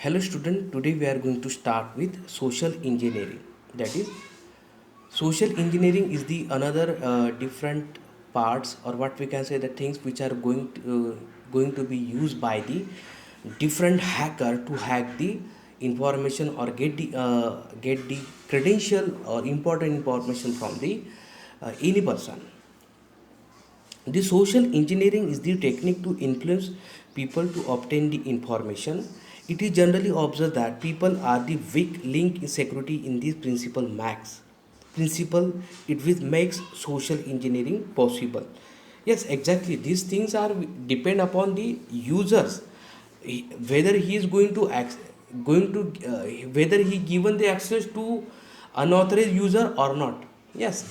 Hello student, today we are going to start with social engineering. That is, social engineering is the another different parts, or what we can say, the things which are going to be used by the different hacker to hack the information or get the credential or important information from the any person. The social engineering is the technique to influence people to obtain the information. It is generally observed that people are the weak link in security in this principle it which makes social engineering possible. Yes, exactly. These things are depend upon the users, whether he is going to whether he given the access to unauthorized user or not. Yes,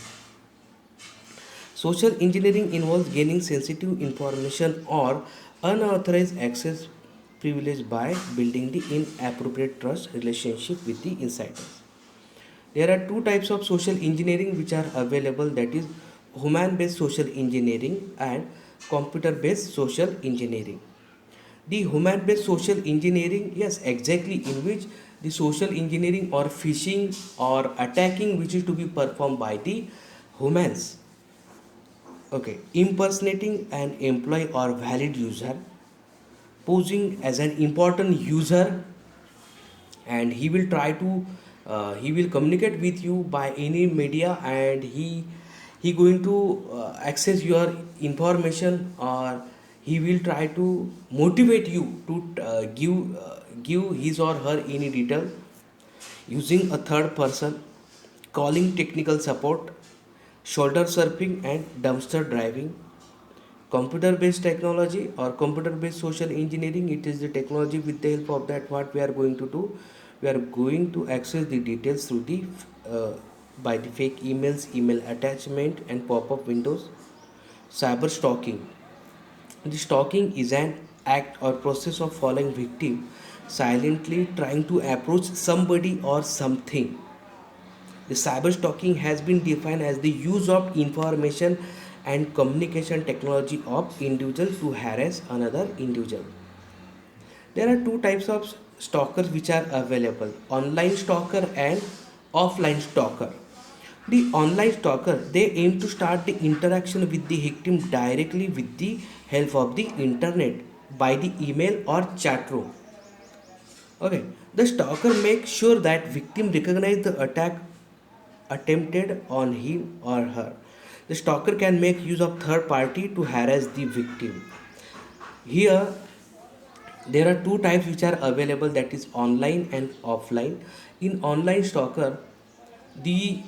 social engineering involves gaining sensitive information or unauthorized access privilege by building the inappropriate trust relationship with the insiders. There are two types of social engineering which are available, that is human based social engineering and computer based social engineering. The human based social engineering, yes, exactly, in which the social engineering or phishing or attacking which is to be performed by the humans. Okay, impersonating an employee or valid user, posing as an important user, and he will communicate with you by any media, and he going to access your information, or he will try to motivate you to give his or her any detail using a third person, calling technical support, shoulder surfing and dumpster driving. Computer based technology or computer based social engineering, it is the technology with the help of that what we are going to do, we are going to access the details through the uh, by the fake emails, email attachment and pop-up windows. Cyber stalking, the stalking is an act or process of following victim, silently trying to approach somebody or something. The cyber stalking has been defined as the use of information and communication technology of individual to harass another individual. There are two types of stalkers which are available: online stalker and offline stalker. The online stalker, they aim to start the interaction with the victim directly with the help of the internet by the email or chat room. Okay, the stalker makes sure that victim recognize the attack attempted on him or her. The stalker can make use of third party to harass the victim. Here, there are two types which are available, that is online and offline. In online stalker, the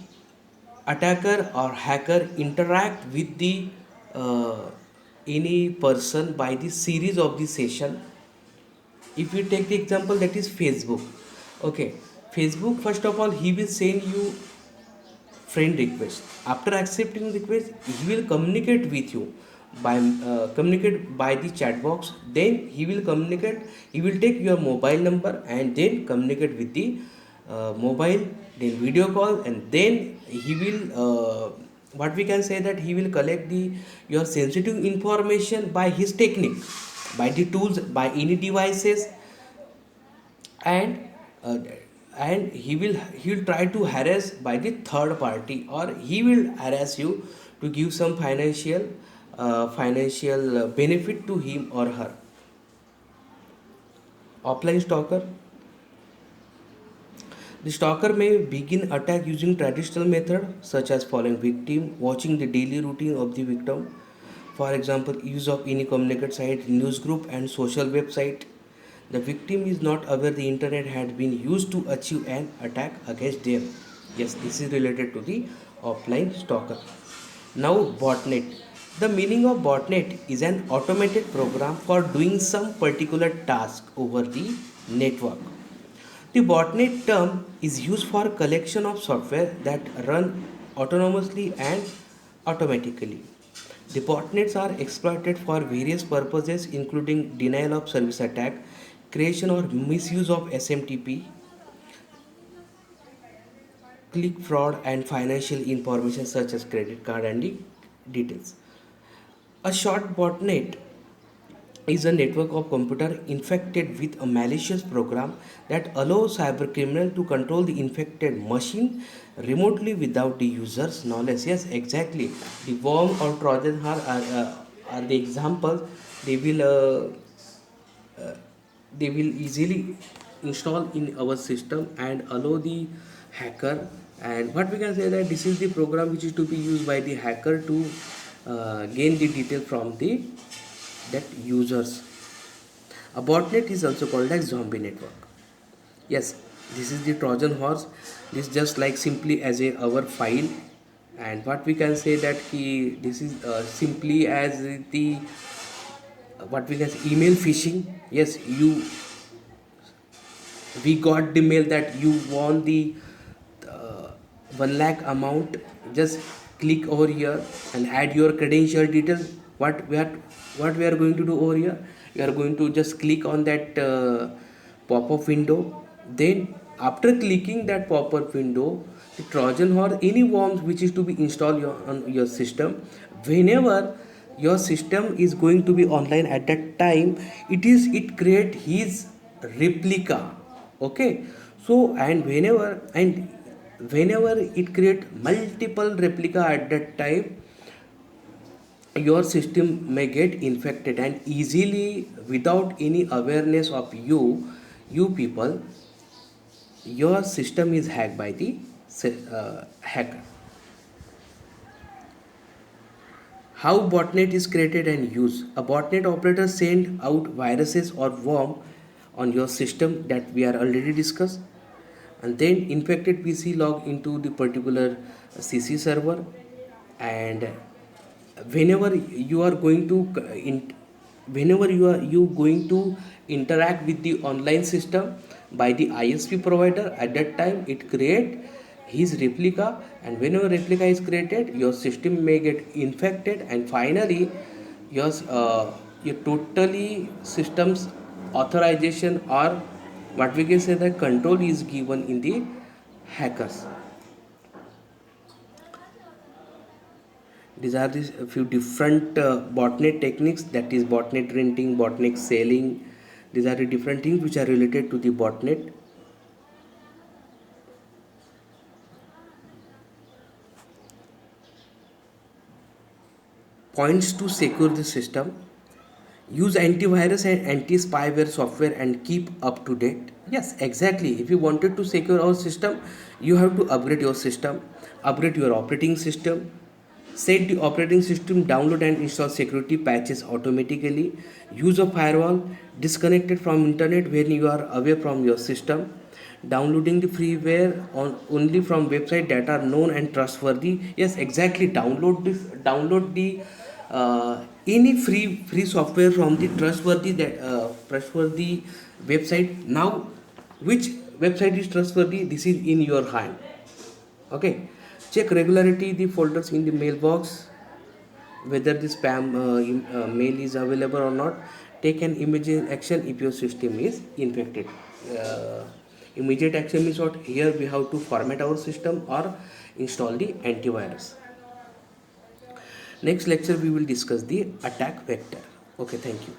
attacker or hacker interact with the uh, any person by the series of the session. If you take the example, that is Facebook. Okay, Facebook, first of all, he will send you friend request. After accepting request, he will communicate with you by communicate by the chat box. Then he will communicate, he will take your mobile number and then communicate with the mobile, then video call, and then he will what we can say, that he will collect the your sensitive information by his technique, by the tools, by any devices, and uh, he will try to harass by the third party, or he will harass you to give some financial benefit to him or her. Offline stalker, the stalker may begin attack using traditional method such as following victim, watching the daily routine of the victim, for example use of any communicate site, news group and social website. The victim is not aware the internet had been used to achieve an attack against them. Yes, this is related to the offline stalker. Now, botnet. The meaning of botnet is an automated program for doing some particular task over the network. The botnet term is used for collection of software that run autonomously and automatically. The botnets are exploited for various purposes including denial of service attack, creation or misuse of SMTP, click fraud and financial information such as credit card and the details. A short botnet is a network of computer infected with a malicious program that allows cybercriminal to control the infected machine remotely without the user's knowledge. Yes, exactly. The worm or Trojan are the examples. They will they will easily install in our system and allow the hacker, and what we can say that this is the program which is to be used by the hacker to gain the detail from the that users. A botnet is also called as zombie network. Yes, this is the Trojan horse. This just like simply as a our file, and what we can say that this is simply as the what we can say email phishing. Yes, we got the mail that you won the 1 lakh amount. Just click over here and add your credential details. What we are going to do over here, we are going to just click on that pop-up window. Then after clicking that pop-up window, the Trojan or any worms which is to be installed on your system, whenever your system is going to be online at that time, it create his replica. Okay, so and whenever it create multiple replica at that time, your system may get infected, and easily without any awareness of you people, your system is hacked by the hacker. How botnet is created and used. A botnet operator send out viruses or worm on your system that we are already discussed, and then infected PC log into the particular CC server, and whenever you are going to whenever you going to interact with the online system by the ISP provider, at that time it create his replica, and whenever replica is created, your system may get infected, and finally your totally system's authorization, or what we can say that control is given in the hackers. These are the few different botnet techniques, that is botnet renting, botnet selling. These are the different things which are related to the botnet. Points to secure the system: use antivirus and anti-spyware software and keep up to date. Yes, exactly. If you wanted to secure our system, you have to upgrade your system, upgrade your operating system, set the operating system, download and install security patches automatically, use a firewall, disconnected from internet when you are away from your system, downloading the freeware only from website that are known and trustworthy. Yes, exactly. Download the any free software from the trustworthy website. Now, which website is trustworthy, this is in your hand. Okay, check regularity the folders in the mailbox, whether the spam mail is available or not. Take an immediate action if your system is infected. uh, Immediate action is what here we have to format our system or install the antivirus. Next lecture we will discuss the attack vector. Okay, thank you.